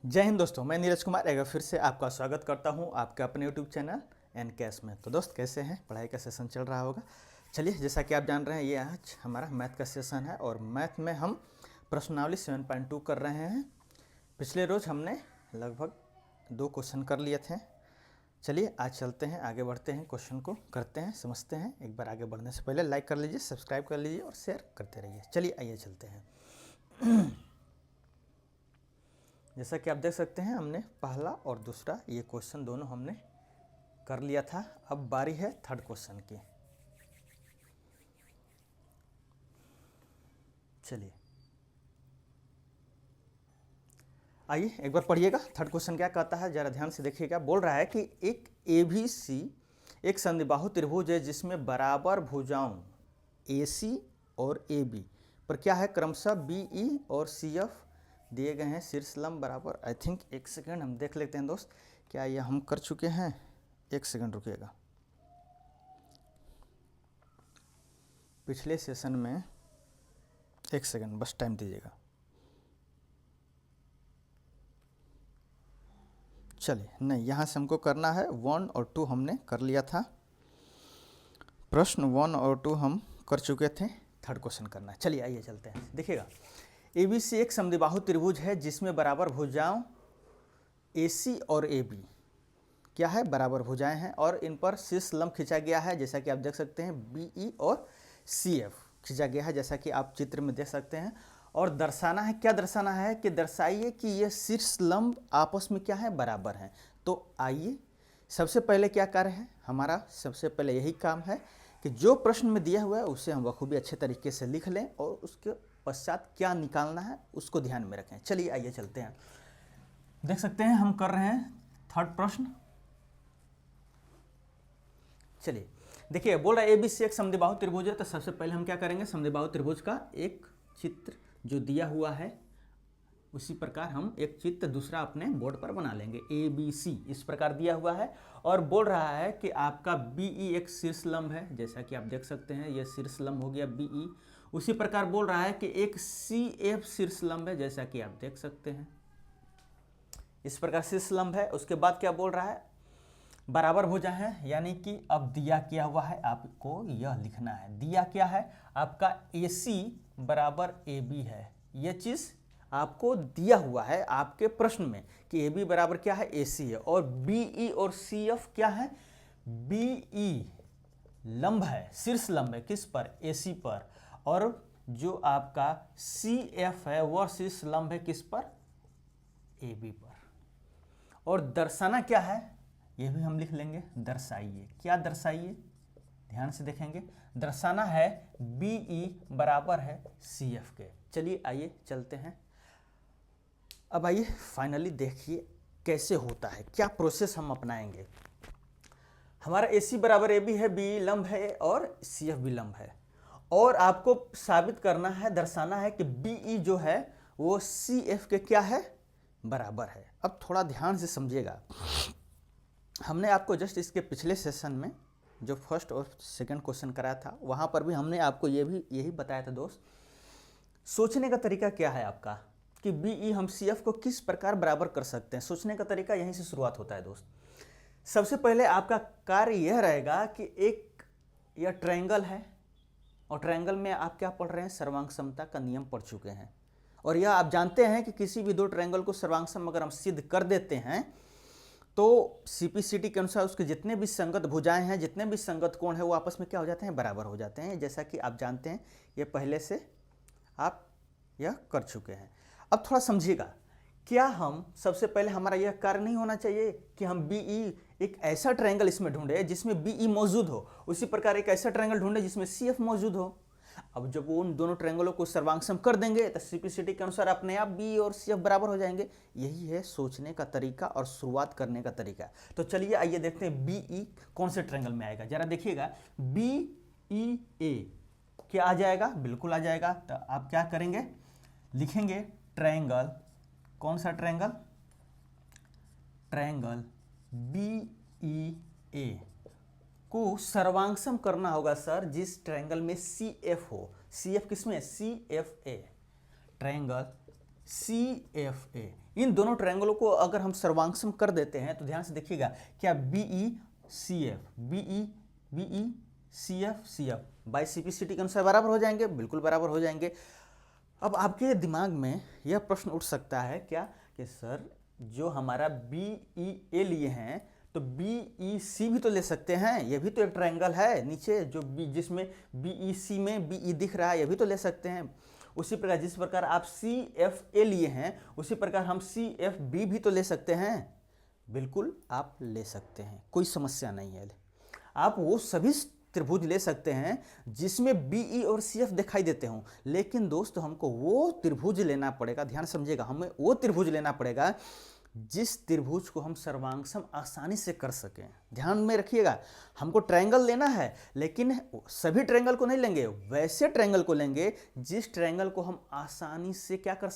जय हिंद दोस्तों, मैं नीरज कुमार एक बार फिर से आपका स्वागत करता हूं आपके अपने यूट्यूब चैनल एन कैश में। तो दोस्त कैसे हैं, पढ़ाई का सेशन चल रहा होगा। चलिए, जैसा कि आप जान रहे हैं, ये आज हमारा मैथ का सेशन है और मैथ में हम प्रश्नावली 7.2 कर रहे हैं। पिछले रोज हमने लगभग 2 क्वेश्चन कर लिए थे। चलिए आज चलते हैं, आगे बढ़ते हैं, क्वेश्चन को करते हैं, समझते हैं। एक बार आगे बढ़ने से पहले लाइक कर लीजिए, सब्सक्राइब कर लीजिए और शेयर करते रहिए। चलिए आइए चलते हैं। जैसा कि आप देख सकते हैं, हमने पहला और दूसरा ये क्वेश्चन दोनों हमने कर लिया था। अब बारी है थर्ड क्वेश्चन की। चलिए आइए एक बार पढ़िएगा, थर्ड क्वेश्चन क्या कहता है, जरा ध्यान से देखिएगा। बोल रहा है कि एक ABC एक समद्विबाहु त्रिभुज है जिसमें बराबर भुजाओं AC और AB पर क्या है, क्रमशः BE और CF दिए गए हैं। शीर्ष लंब बराबर, आई थिंक एक सेकंड हम देख लेते हैं दोस्त, क्या ये हम कर चुके हैं। एक सेकंड रुकिएगा, पिछले सेशन में एक सेकंड बस टाइम दीजिएगा। चलिए, नहीं, यहाँ से हमको करना है 1 और 2 हमने कर लिया था। प्रश्न 1 और 2 हम कर चुके थे, थर्ड क्वेश्चन करना है। चलिए आइए चलते हैं। देखिएगा, ABC एक समद्विबाहु त्रिभुज है जिसमें बराबर भुजाओं AC और AB क्या है, बराबर भुजाएं हैं और इन पर शीर्ष लंब खींचा गया है। जैसा कि आप देख सकते हैं, BE और CF खींचा गया है, जैसा कि आप चित्र में देख सकते हैं। और दर्शाना है, क्या दर्शाना है कि दर्शाइए कि ये शीर्ष लंब आपस में क्या है, बराबर हैं। तो आइए, सबसे पहले क्या कार्य है हमारा, सबसे पहले यही काम है कि जो प्रश्न में दिया हुआ है उसे हम बखूबी अच्छे तरीके से लिख लें और उसके पश्चात क्या निकालना है उसको ध्यान में रखें। चलिए आइए चलते हैं। देख सकते हैं हम कर रहे हैं थर्ड प्रश्न। चलिए देखिए, बोल रहा है ABC एक समद्विबाहु त्रिभुज है। तो सबसे पहले हम क्या करेंगे, समद्विबाहु त्रिभुज का एक चित्र जो दिया हुआ है उसी प्रकार हम एक चित्र दूसरा अपने बोर्ड पर बना लेंगे। ABC इस प्रकार दिया हुआ है और बोल रहा है कि आपका BE एक शीर्ष लंब है, जैसा कि आप देख सकते हैं ये शीर्ष लंब हो गया BE। उसी प्रकार बोल रहा है कि एक CF शीर्ष लंब है, जैसा कि आप देख सकते हैं इस प्रकार शीर्ष लंब है। उसके बाद क्या बोल रहा है, बराबर भुजा है, यानी कि अब दिया क्या हुआ है, आपको यह लिखना है। दिया क्या है, आपका AC बराबर AB है। यह चीज़ आपको दिया हुआ है आपके प्रश्न में कि AB बराबर क्या है, AC है। और BE और CF क्या है, BE लंब है, शीर्ष लंब है किस पर, AC पर। और जो आपका CF है वह शीर्ष लंब है किस पर, AB पर। और दर्शाना क्या है ये भी हम लिख लेंगे, दर्शाइए। क्या दर्शाइए, ध्यान से देखेंगे, दर्शाना है BE बराबर है CF के। चलिए आइए चलते हैं। अब आइए फाइनली देखिए कैसे होता है, क्या प्रोसेस हम अपनाएंगे। हमारा AC बराबर AB है, BE लंब है और CF भी लंब है। और आपको साबित करना है, दर्शाना है कि BE जो है वो CF के क्या है, बराबर है। अब थोड़ा ध्यान से समझिएगा, हमने आपको जस्ट इसके पिछले सेशन में जो फर्स्ट और सेकंड क्वेश्चन कराया था वहाँ पर भी हमने आपको यही बताया था दोस्त। सोचने का तरीका क्या है आपका कि BE हम CF को किस प्रकार बराबर कर सकते हैं, सोचने का तरीका यहीं से शुरुआत होता है दोस्त। सबसे पहले आपका कार्य यह रहेगा कि एक यह ट्रायंगल है और ट्रायंगल में आप क्या पढ़ रहे हैं, सर्वांग समता का नियम पढ़ चुके हैं। और यह आप जानते हैं कि किसी भी दो ट्रायंगल को सर्वांग सम अगर हम सिद्ध कर देते हैं तो CPCT के अनुसार उसके जितने भी संगत भुजाएं हैं, जितने भी संगत कोण है वो आपस में क्या हो जाते हैं, बराबर हो जाते हैं। जैसा कि आप जानते हैं, ये पहले से आप यह कर चुके हैं। अब थोड़ा समझिएगा, क्या हम सबसे पहले हमारा यह कार्य नहीं होना चाहिए कि हम BE एक ऐसा ट्रायंगल इसमें ढूंढे जिसमें BE मौजूद हो, उसी प्रकार एक ऐसा ट्रायंगल ढूंढे जिसमें CF मौजूद हो। अब जब वो उन दोनों ट्रायंगलों को सर्वांगसम कर देंगे तो CPCT के अनुसार अपने आप BE और CF बराबर हो जाएंगे। यही है सोचने का तरीका और शुरुआत करने का तरीका। तो चलिए आइए देखते हैं BE कौन से ट्रायंगल में आएगा। जरा देखिएगा, BEA क्या आ जाएगा, बिल्कुल आ जाएगा। तो आप क्या करेंगे, लिखेंगे ट्रायंगल, कौन सा ट्रायंगल, ट्रायंगल BEA को सर्वांगसम करना होगा सर जिस ट्रायंगल में CF हो। CF किसमें, CFA। ट्रायंगल CFA, इन दोनों ट्रायंगलों को अगर हम सर्वांगसम कर देते हैं तो ध्यान से देखिएगा, क्या BE CF बाई CPCT के अनुसार बराबर हो जाएंगे, बिल्कुल बराबर हो जाएंगे। अब आपके दिमाग में यह प्रश्न उठ सकता है क्या कि सर जो हमारा BEA लिए हैं तो BEC भी तो ले सकते हैं, ये भी तो एक ट्रायंगल है नीचे जो जिसमें BEC में BE दिख रहा है, ये भी तो ले सकते हैं। उसी प्रकार जिस प्रकार आप CFA लिए हैं उसी प्रकार हम CFB भी तो ले सकते हैं, बिल्कुल आप ले सकते हैं, कोई समस्या नहीं है। आप वो सभी त्रिभुज ले सकते हैं जिसमें BE और CF दिखाई देते हों, लेकिन दोस्तों हमको वो त्रिभुज लेना पड़ेगा, ध्यान समझिएगा, हमें वो त्रिभुज लेना पड़ेगा जिस त्रिभुज को हम सर्वांगसम आसानी से कर सकें। ध्यान में रखिएगा, हमको ट्रायंगल लेना है लेकिन सभी ट्रायंगल को नहीं लेंगे, वैसे ट्रायंगल को लेंगे जिस ट्रायंगल को हम आसानी से क्या कर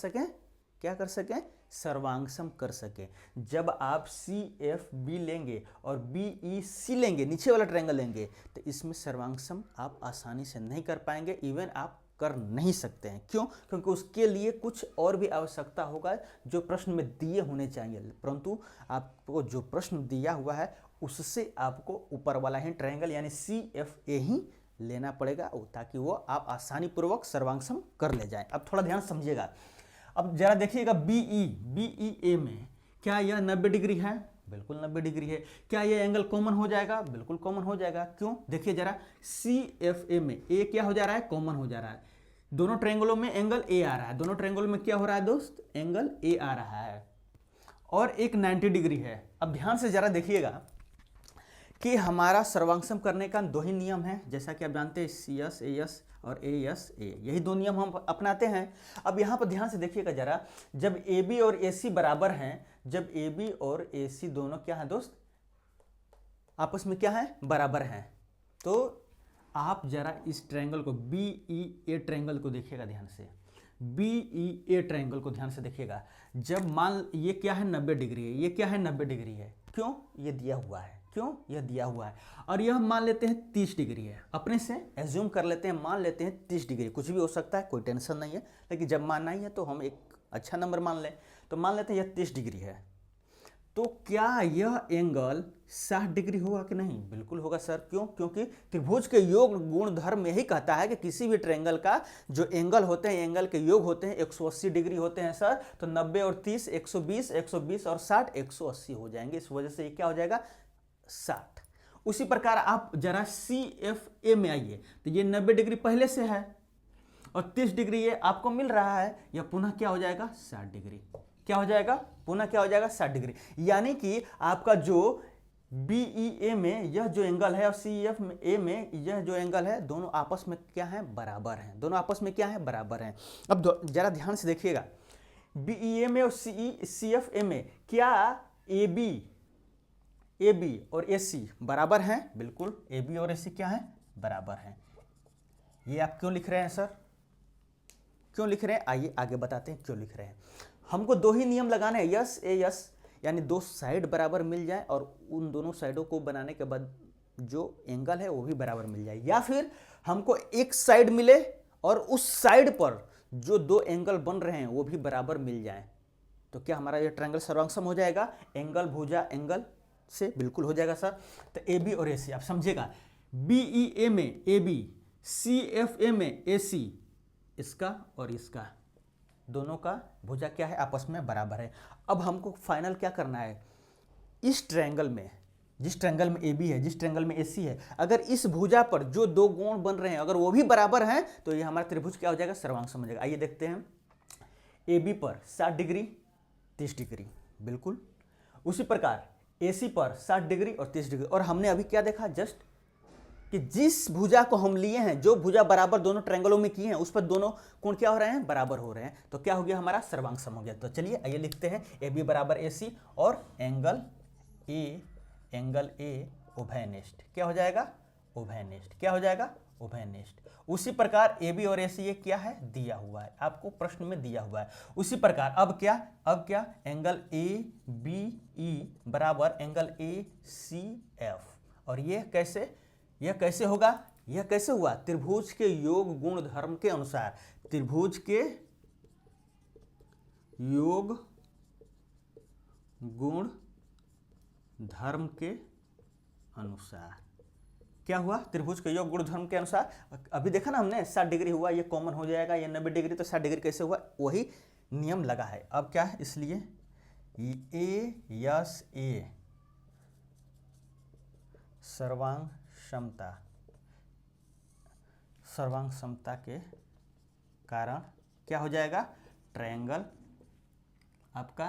सकें, सर्वांगसम कर सकें। जब आप CFB लेंगे और BEC लेंगे, नीचे वाला ट्रायंगल लेंगे, तो इसमें सर्वांगसम आप आसानी से नहीं कर पाएंगे, इवन आप कर नहीं सकते हैं। क्यों? क्योंकि उसके लिए कुछ और भी आवश्यकता होगा जो प्रश्न में दिए होने चाहिए, परंतु आपको जो प्रश्न दिया हुआ है उससे आपको ऊपर वाला ही ट्रायंगल यानी CFA ही लेना पड़ेगा ताकि वो आप आसानी पूर्वक सर्वांगसम कर ले जाएं। अब थोड़ा ध्यान समझिएगा, अब जरा देखिएगा BEA में क्या यह 90 डिग्री है, बिल्कुल 90 डिग्री है। क्या ये एंगल कॉमन हो जाएगा, बिल्कुल कॉमन हो जाएगा। क्यों? देखिए जरा, CFA में A क्या हो जा रहा है, कॉमन हो जा रहा है, दोनों ट्रायंगलों में एंगल A आ रहा है, दोनों ट्रायंगलों में क्या हो रहा है दोस्त, एंगल A आ रहा है, और एक 90 डिग्री है। अब ध्यान से जरा देखिएगा कि हमारा सर्वांगसम करने का दो ही नियम है, जैसा कि आप जानते हैं CS AS और AS A, यही दो नियम हम अपनाते हैं। अब यहाँ पर ध्यान से देखिएगा जरा, जब AB और AC बराबर हैं, जब AB और AC दोनों क्या है दोस्त, आपस में क्या है, बराबर हैं, तो आप जरा इस ट्रायंगल को BEA ट्रायंगल को देखिएगा ध्यान से, BEA ट्रायंगल को ध्यान से देखिएगा। जब मान ये क्या है 90 डिग्री है, ये क्या है 90 डिग्री है, क्यों, ये दिया हुआ है, क्यों, यह दिया हुआ है, और यह मान लेते हैं 30 डिग्री है, अपने से एज्यूम कर लेते हैं, मान लेते हैं 30 डिग्री, कुछ भी हो सकता है, कोई टेंशन नहीं है, लेकिन जब मानना ही है तो हम एक अच्छा नंबर मान लें, तो मान लेते हैं यह 30 डिग्री है। तो क्या यह एंगल 60 डिग्री होगा कि नहीं, बिल्कुल होगा सर। क्यों? क्योंकि त्रिभुज के योग गुण धर्म यही कहता है कि किसी भी ट्रायंगल का जो एंगल होते हैं, एंगल के योग होते हैं 180 डिग्री होते हैं सर, तो 90 और 30 120, 120 और 60 180 हो जाएंगे, इस वजह से ये क्या हो जाएगा 60। उसी प्रकार आप जरा CFA में आइए, तो ये 90 डिग्री पहले से है और 30 डिग्री ये आपको मिल रहा है, यह पुनः क्या हो जाएगा 60 डिग्री, क्या हो जाएगा, पुनः क्या हो जाएगा 60 डिग्री। यानी कि आपका जो BEA में यह जो एंगल है और CFA में यह जो एंगल है, दोनों आपस में क्या है, बराबर हैं, दोनों आपस में क्या है, बराबर हैं। अब जरा ध्यान से देखिएगा, BEA में और CFA में क्या AB और AC बराबर हैं, बिल्कुल AB और AC क्या है, बराबर हैं। ये आप क्यों लिख रहे हैं सर, क्यों लिख रहे हैं, आइए आगे बताते हैं क्यों लिख रहे हैं। हमको दो ही नियम लगाने हैं, यस ए यस, यानी दो साइड बराबर मिल जाए और उन दोनों साइडों को बनाने के बाद जो एंगल है वो भी बराबर मिल जाए, या फिर हमको एक साइड मिले और उस साइड पर जो दो एंगल बन रहे हैं वो भी बराबर मिल जाए, तो क्या हमारा ये ट्रायंगल सर्वांगसम हो जाएगा, एंगल भुजा एंगल से, बिल्कुल हो जाएगा सर। तो AB और AC आप समझिएगा, BEA में AB, CFA में AC, इसका और इसका दोनों का भुजा क्या है, आपस में बराबर है। अब हमको फाइनल क्या करना है, इस ट्रायंगल में, जिस ट्रायंगल में AB है, जिस ट्रायंगल में AC है, अगर इस भुजा पर जो दो कोण बन रहे हैं अगर वो भी बराबर हैं तो ये हमारा त्रिभुज क्या हो जाएगा, सर्वांगसम हो जाएगा। आइए देखते हैं, AB पर 60 डिग्री 30 डिग्री, बिल्कुल उसी प्रकार AC पर 60 डिग्री और 30 डिग्री, और हमने अभी क्या देखा जस्ट कि जिस भुजा को हम लिए हैं, जो भुजा बराबर दोनों ट्रायंगलों में किए हैं, उस पर दोनों कोण क्या हो रहे हैं, बराबर हो रहे हैं, तो क्या हो गया, हमारा सर्वांगसम हो गया। तो चलिए आइए लिखते हैं, AB बराबर AC और एंगल A उभयनिष्ठ, क्या हो जाएगा, उभयनिष्ठ, क्या हो जाएगा, उभयनिष्ठ। उसी प्रकार AB और AC ये क्या है, दिया हुआ है, आपको प्रश्न में दिया हुआ है। उसी प्रकार अब क्या एंगल ABE बराबर एंगल ACF, और ये कैसे होगा, यह कैसे हुआ, त्रिभुज के योग गुण धर्म के अनुसार, त्रिभुज के योग गुण धर्म के अनुसार। क्या हुआ? त्रिभुज के योग गुण धर्म के अनुसार। अभी देखा ना हमने 60 डिग्री हुआ, ये कॉमन हो जाएगा, ये 90 डिग्री, तो 60 डिग्री कैसे हुआ? वही नियम लगा है। अब क्या है? इसलिए ए यस ए सर्वांग समता के कारण क्या हो जाएगा? ट्रायंगल आपका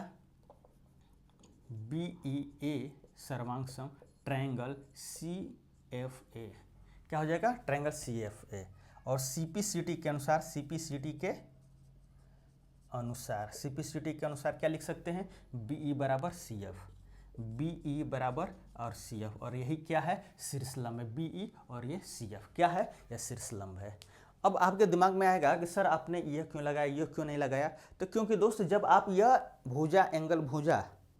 बी ई ए सर्वांग सम ट्रायंगल सी एफ ए क्या हो जाएगा? Triangle C F A. और सीपीसीटी के अनुसार के अनुसार क्या लिख सकते हैं? बीई बराबर सी एफ, बीई बराबर और सी एफ, और यही क्या है? शीर्षलंब है। बीई और ये सी एफ क्या है? यह शीर्षलंब है। अब आपके दिमाग में आएगा कि सर आपने यह क्यों लगाया, यह क्यों नहीं लगाया? तो क्योंकि दोस्त जब आप यह भुजा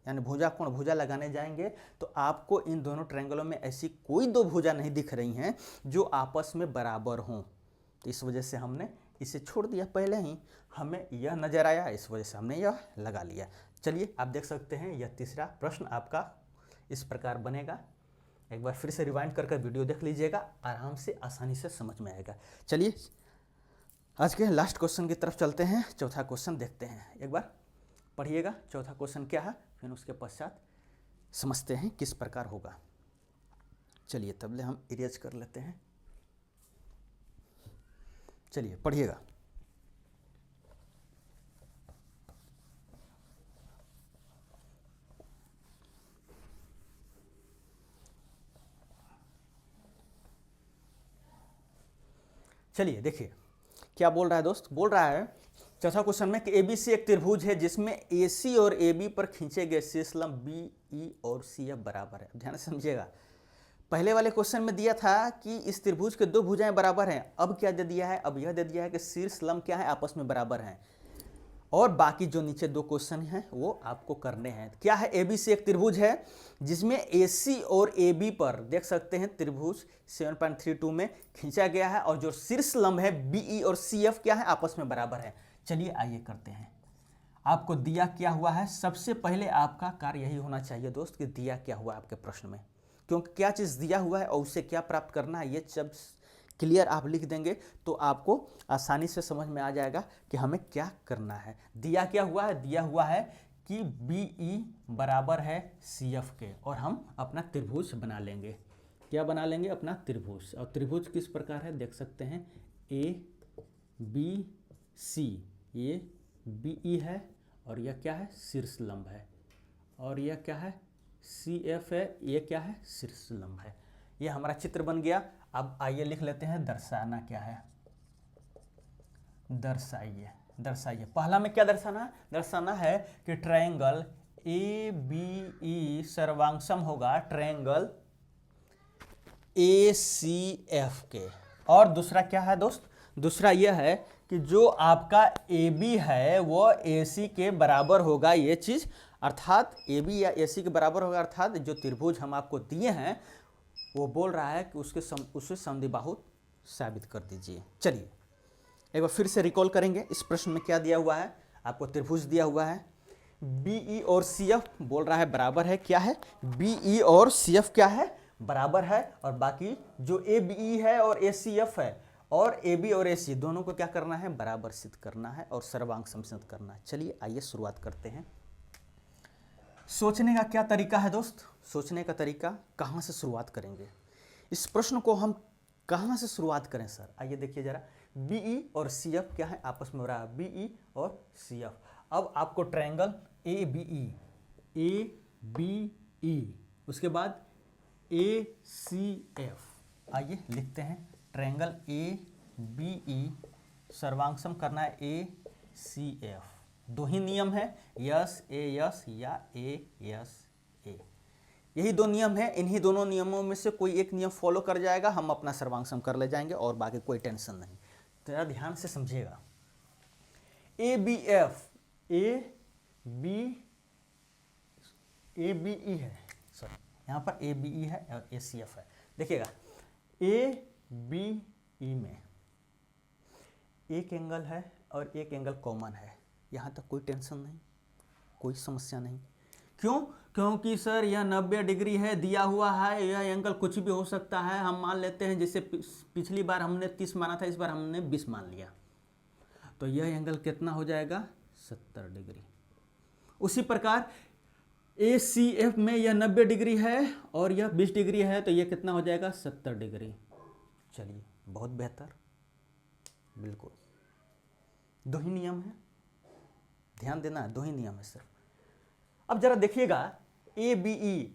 यानी भुजा कोण भुजा लगाने जाएंगे तो आपको इन दोनों ट्रायंगलों में ऐसी कोई दो भुजा नहीं दिख रही हैं जो आपस में बराबर हों, तो इस वजह से हमने इसे छोड़ दिया। पहले ही हमें यह नजर आया, इस वजह से हमने यह लगा लिया। चलिए आप देख सकते हैं यह तीसरा प्रश्न आपका इस प्रकार बनेगा। एक बार फिर से रिवाइंड कर वीडियो देख लीजिएगा, आराम से आसानी से समझ में आएगा। चलिए आज के लास्ट क्वेश्चन की तरफ चलते हैं। चौथा क्वेश्चन देखते हैं, एक बार पढ़िएगा चौथा क्वेश्चन क्या है, फिर उसके पश्चात समझते हैं किस प्रकार होगा। चलिए तबले हम इरेज कर लेते हैं। चलिए पढ़िएगा। चलिए देखिए क्या बोल रहा है दोस्त। बोल रहा है चौथा क्वेश्चन में कि एबीसी एक त्रिभुज है जिसमें एसी और एबी पर खींचे गए शीर्षलंब बीई और सीएफ बराबर है। ध्यान से समझिएगा, पहले वाले क्वेश्चन में दिया था कि इस त्रिभुज के दो भुजाएं बराबर हैं। अब क्या दे दिया है? अब यह दे दिया है कि शीर्षलंब क्या है? आपस में बराबर हैं। और बाकी जो नीचे दो क्वेश्चन हैं वो आपको करने हैं। क्या है? एबीसी एक त्रिभुज है जिसमें एसी और एबी पर देख सकते हैं त्रिभुज 7.32 में खींचा गया है, और जो शीर्षलंब है बीई और सीएफ क्या है? आपस में बराबर है। चलिए आइए करते हैं। आपको दिया क्या हुआ है? सबसे पहले आपका कार्य यही होना चाहिए दोस्त कि दिया क्या हुआ आपके प्रश्न में, क्योंकि क्या चीज़ दिया हुआ है और उससे क्या प्राप्त करना है, ये जब क्लियर आप लिख देंगे तो आपको आसानी से समझ में आ जाएगा कि हमें क्या करना है। दिया क्या हुआ है? दिया हुआ है कि बीई बराबर है सीएफ के, और हम अपना त्रिभुज बना लेंगे। क्या बना लेंगे? अपना त्रिभुज। और त्रिभुज किस प्रकार है देख सकते हैं, ए बी सी, ये बीई है और यह क्या है? शीर्षलंब है, और यह क्या है? सीएफ है, ये क्या है? शीर्षलंब है। यह हमारा चित्र बन गया। अब आइए लिख लेते हैं दर्शाना क्या है। दर्शाइए। पहला में क्या दर्शाना है? दर्शाना है कि ट्रायंगल ए बी ई सर्वांगसम होगा ट्रायंगल ए सी एफ के। और दूसरा क्या है दोस्त? दूसरा यह है कि जो आपका ए बी है वो ए सी के बराबर होगा, ये चीज़, अर्थात ए बी या ए सी के बराबर होगा, अर्थात जो त्रिभुज हम आपको दिए हैं वो बोल रहा है कि उसे समद्विबाहु साबित कर दीजिए। चलिए एक बार फिर से रिकॉल करेंगे। इस प्रश्न में क्या दिया हुआ है? आपको त्रिभुज दिया हुआ है, बीई और सीएफ बोल रहा है बराबर है। क्या है? बीई और सीएफ क्या है? बराबर है। और बाकी जो ए बीई है और ए सीएफ है और ए बी और ए सी दोनों को क्या करना है? बराबर सिद्ध करना है और सर्वांग समसिद्ध करना है। चलिए आइए शुरुआत करते हैं। सोचने का क्या तरीका है दोस्त? सोचने का तरीका, कहाँ से शुरुआत करेंगे इस प्रश्न को, हम कहाँ से शुरुआत करें सर? आइए देखिए जरा, बीई और सीएफ क्या है? आपस में बराबर, बीई और सीएफ। अब आपको ट्रायंगल ए बी ई, उसके बाद ए सी एफ। आइए लिखते हैं, ट्रायंगल ए बी ई सर्वांगसम करना है ए सी एफ। दो ही नियम है, यस ए यस या ए यस ए, यही दो नियम है। इन्हीं दोनों नियमों में से कोई एक नियम फॉलो कर जाएगा, हम अपना सर्वांगसम कर ले जाएंगे और बाकी कोई टेंशन नहीं। तो जरा ध्यान से समझिएगा, A B F, A B E है, सॉरी यहाँ पर ए बी ई है और ए सी एफ है। देखिएगा ए बी ई में एक एंगल है और एक एंगल कॉमन है, यहाँ तक कोई टेंशन नहीं, कोई समस्या नहीं। क्यों? क्योंकि सर यह 90 डिग्री है, दिया हुआ है, यह एंगल कुछ भी हो सकता है। हम मान लेते हैं जैसे पिछली बार हमने 30 माना था, इस बार हमने 20 मान लिया, तो यह एंगल कितना हो जाएगा? 70 डिग्री। उसी प्रकार ACF में यह 90 डिग्री है और यह 20 डिग्री है, तो यह कितना हो जाएगा? 70 डिग्री। चलिए, बहुत बेहतर, बिल्कुल। दो ही नियम है, ध्यान देना है, दो ही नियम है सिर्फ। अब जरा देखिएगा ABE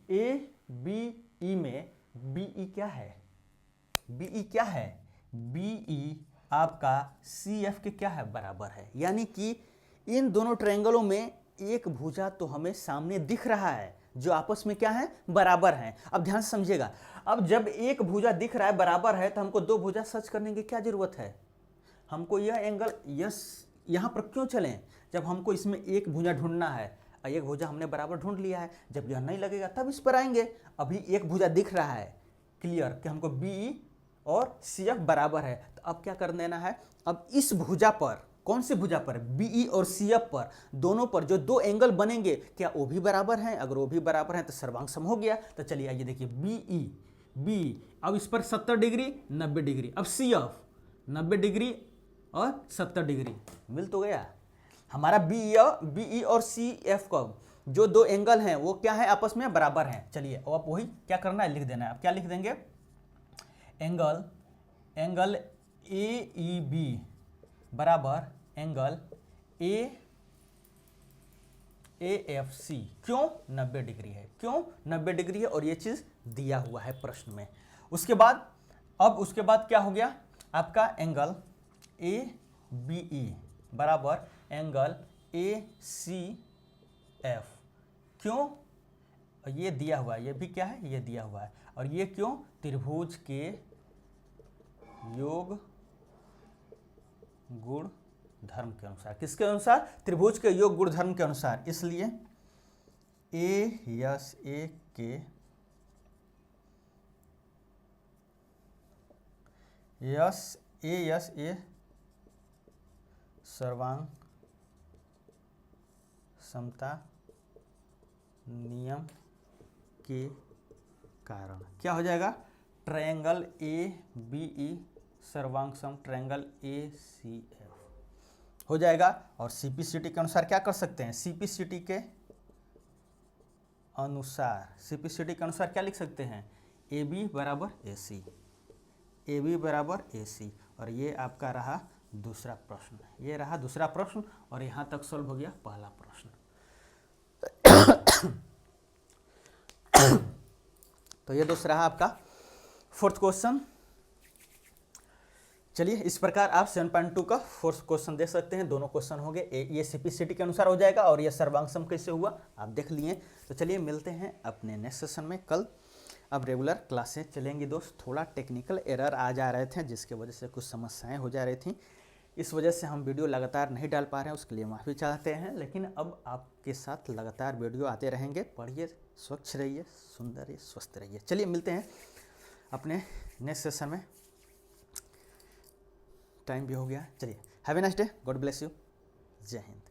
में BE क्या है? BE क्या है? BE आपका CF के क्या है? बराबर है। यानी कि इन दोनों ट्रायंगलों में एक भुजा तो हमें सामने दिख रहा है जो आपस में क्या है? बराबर है। अब ध्यान से समझिएगा, अब जब एक भुजा दिख रहा है बराबर है, तो हमको दो भुजा सर्च करने की क्या जरूरत है? हमको यह एंगल यहाँ पर क्यों चलें? जब हमको इसमें एक भुजा ढूंढना है, एक भुजा हमने बराबर ढूंढ लिया है, जब यह नहीं लगेगा तब इस पर आएंगे। अभी एक भुजा दिख रहा है क्लियर कि हमको BE और CF बराबर है, तो अब क्या कर देना है? अब इस भुजा पर, कौन सी भुजा पर? BE और CF पर, दोनों पर जो दो एंगल बनेंगे क्या वो भी बराबर हैं? अगर वो भी बराबर हैं तो सर्वांग सम हो गया। तो चलिए आइए देखिए, BE अब इस पर 70 डिग्री 90 डिग्री, अब CF 90 डिग्री और 70 डिग्री, मिल तो गया। हमारा BE और CF का जो दो एंगल हैं वो क्या है? आपस में बराबर हैं। चलिए अब आप वही क्या करना है? लिख देना है। अब क्या लिख देंगे? एंगल AEB बराबर एंगल AFC। क्यों? 90 डिग्री है। क्यों 90 डिग्री है? और ये चीज़ दिया हुआ है प्रश्न में। उसके बाद क्या हो गया? आपका एंगल ABE बराबर एंगल ACF। क्यों? ये दिया हुआ है, ये भी क्या है? ये दिया हुआ है। और ये क्यों? त्रिभुज के योग गुण धर्म के अनुसार। किसके अनुसार? त्रिभुज के योग गुण धर्म के अनुसार। इसलिए ASA के ASA सर्वांग समता नियम के कारण क्या हो जाएगा? ट्रायंगल ABE सर्वांग सम ट्रायंगल ACF हो जाएगा। और CPCT के अनुसार क्या कर सकते हैं? CPCT के अनुसार क्या लिख सकते हैं? AB बराबर AC, AB बराबर AC। और ये आपका रहा दूसरा प्रश्न, ये रहा दूसरा प्रश्न, और यहाँ तक सॉल्व हो गया पहला प्रश्न। तो ये दोस्त रहा आपका फोर्थ क्वेश्चन। चलिए इस प्रकार आप 7.2 का फोर्थ क्वेश्चन देख सकते हैं। दोनों क्वेश्चन हो गए, ये CPCT के अनुसार हो जाएगा और ये सर्वांग सम कैसे हुआ आप देख लिए। तो चलिए मिलते हैं अपने नेक्स्ट सेशन में कल। अब रेगुलर क्लासें चलेंगी दोस्त। थोड़ा टेक्निकल एरर आ जा रहे थे जिसके वजह से कुछ समस्याएं हो जा रही थी, इस वजह से हम वीडियो लगातार नहीं डाल पा रहे हैं, उसके लिए माफ़ी चाहते हैं। लेकिन अब आपके साथ लगातार वीडियो आते रहेंगे। पढ़िए, स्वच्छ रहिए, सुंदर रहिए, स्वस्थ रहिए। चलिए मिलते हैं अपने नेक्स्ट सेशन में। टाइम भी हो गया, चलिए have a nice day, God bless you, जय हिंद।